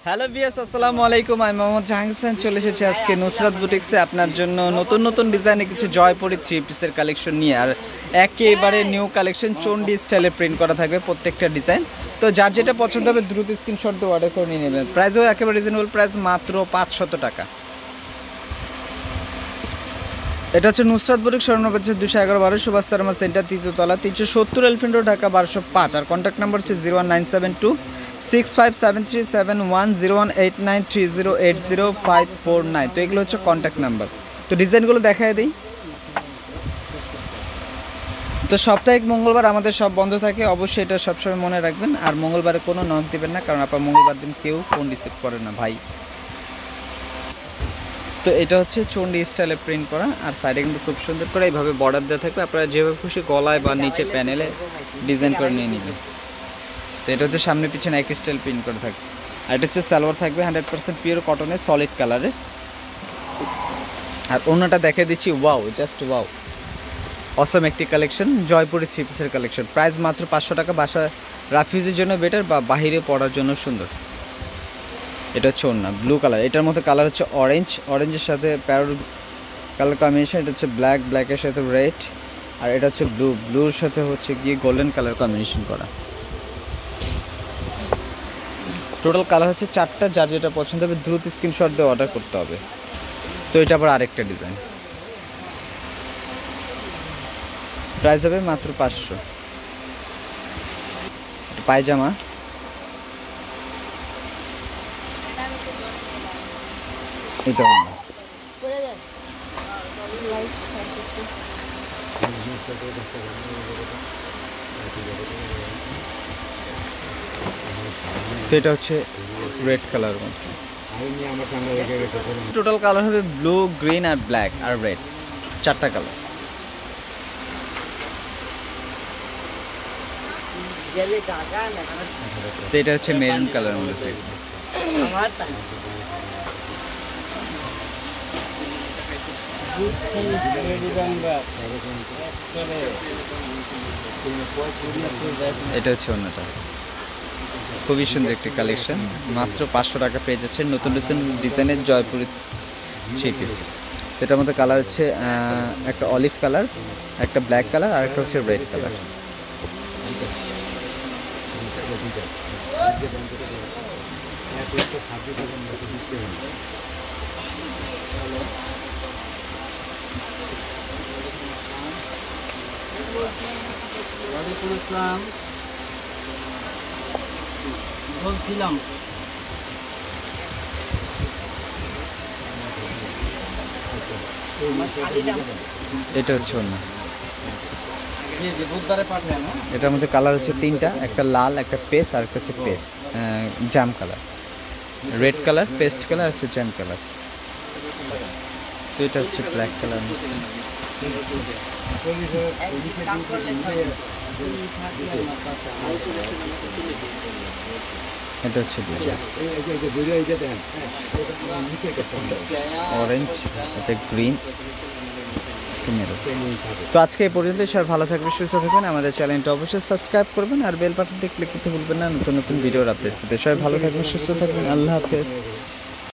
Hello viewers, আসসালামু আলাইকুম। আমি মোহাম্মদ জাহাঙ্গীর হোসেন চলে এসেছি আজকে নুসরাত বুটিক্সে আপনার জন্য নতুন নতুন ডিজাইনে কিছু জয়পুরি থ্রি পিসের কালেকশন নিয়ে। আর একেবারে নিউ কালেকশন চন্ডি স্টাইলে প্রিন্ট করা থাকবে প্রত্যেকটা ডিজাইন। তো যার যেটা পছন্দ হবে দ্রুত স্ক্রিনশট দিয়ে অর্ডার করে নিয়ে নেবেন। প্রাইসও একেবারে রিজনেবল প্রাইস, মাত্র 500 টাকা। এটা হচ্ছে নুসরাত বুটিক, স্বর্ণপতি 211 সুভাষ শর্মা সেন্টার, তৃতীয় তলা, 370 এলিফ্যান্ট রোড, ঢাকা 1205। আর কন্ট্যাক্ট নাম্বার হচ্ছে 01972657371018930800549। তো এগুলো হচ্ছে কন্ট্যাক্ট নাম্বার। তো ডিজাইনগুলো দেখায় দিই। তো সাপ্তাহিক মঙ্গলবার আমাদের সব বন্ধ থাকে, অবশ্যই এটা সবসময় মনে রাখবেন। আর মঙ্গলবারে কোনো নক দিবেন না, কারণ আপনার মঙ্গলবার দিন কেউ ফোন রিসিভ করে না ভাই। তো এটা হচ্ছে চন্ডি স্টাইলে প্রিন্ট করা, আর সাইডে কিন্তু খুব সুন্দর করে এইভাবে বর্ডার দেওয়া থাকবে। আপনারা যেভাবে খুশি গলায় বা নিচে প্যানেলে ডিজাইন করে নিয়ে নেবেন। তো এটা হচ্ছে সামনে পিছনে এক স্টাইল প্রিন্ট করে থাকবে। আর এটা হচ্ছে সালোয়ার থাকবে 100% পিওর কটনের সলিড কালারে। আর অন্যটা দেখে দিচ্ছি, ওয়াও, জাস্ট ওয়াও, অসম একটি কালেকশন, জয়পুরি থ্রি পিসের কালেকশন। প্রাইস মাত্র 500 টাকা। বাসা রাফিউজের জন্য বেটার, বা বাহিরে পড়ার জন্য সুন্দর। এটা হচ্ছে ওড়না ব্লু কালার, এটার মধ্যে কালার হচ্ছে অরেঞ্জ, অরেঞ্জের সাথে প্যারোট কালার কম্বিনেশন। এটা হচ্ছে ব্ল্যাক, ব্ল্যাকের সাথে রেড, আর এটা হচ্ছে ব্লু, ব্লুর সাথে হচ্ছে গিয়ে গোল্ডেন কালার কম্বিনেশন করা। টোটাল কালার হচ্ছে 4টা। যার যেটা পছন্দ হবে দ্রুত স্ক্রিনশট দিয়ে অর্ডার করতে হবে। তো এটা আবার আরেকটা ডিজাইন, প্রাইস হবে মাত্র 500। পায়জামা, এটা তো এটা হচ্ছে রেড কালার মধ্যে। টোটাল কালার হবে ব্লু, গ্রিন আর ব্ল্যাক আর রেড, 4টা কালার। তো এটা হচ্ছে মেরুন কালার মধ্যে। এটা হচ্ছে অন্যটা, খুবই সুন্দর একটি কালেকশন। মাত্র 500 টাকা পেয়ে যাচ্ছে নতুন নতুন ডিজাইনের জয়পুরি থ্রি পিস। এটার মধ্যে কালার হচ্ছে একটা অলিভ কালার, একটা ব্ল্যাক কালার, আর একটা হচ্ছে রেড কালার। বলছিলাম এটা হচ্ছে অন্য, এটার মধ্যে কালার হচ্ছে 3টা, একটা লাল, একটা পেস্ট, আর একটা হচ্ছে পেস্ট জাম colour, red colour, paste colour, হচ্ছে জাম কালার। তো এটা হচ্ছে ব্ল্যাক কালার। এটা হচ্ছে অরেঞ্জ, এটা গ্রিন। তো আজকে এই পর্যন্ত। সবাই ভালো থাকবে, সুস্থ থাকবেন। আমাদের চ্যানেলটা অবশ্যই সাবস্ক্রাইব করবেন, আর বেল বাটনটি ক্লিক করতে ভুলবেন না নতুন নতুন ভিডিওর আপডেট পেতে। সবাই ভালো থাকবেন, সুস্থ থাকবেন। আল্লাহ হাফেজ।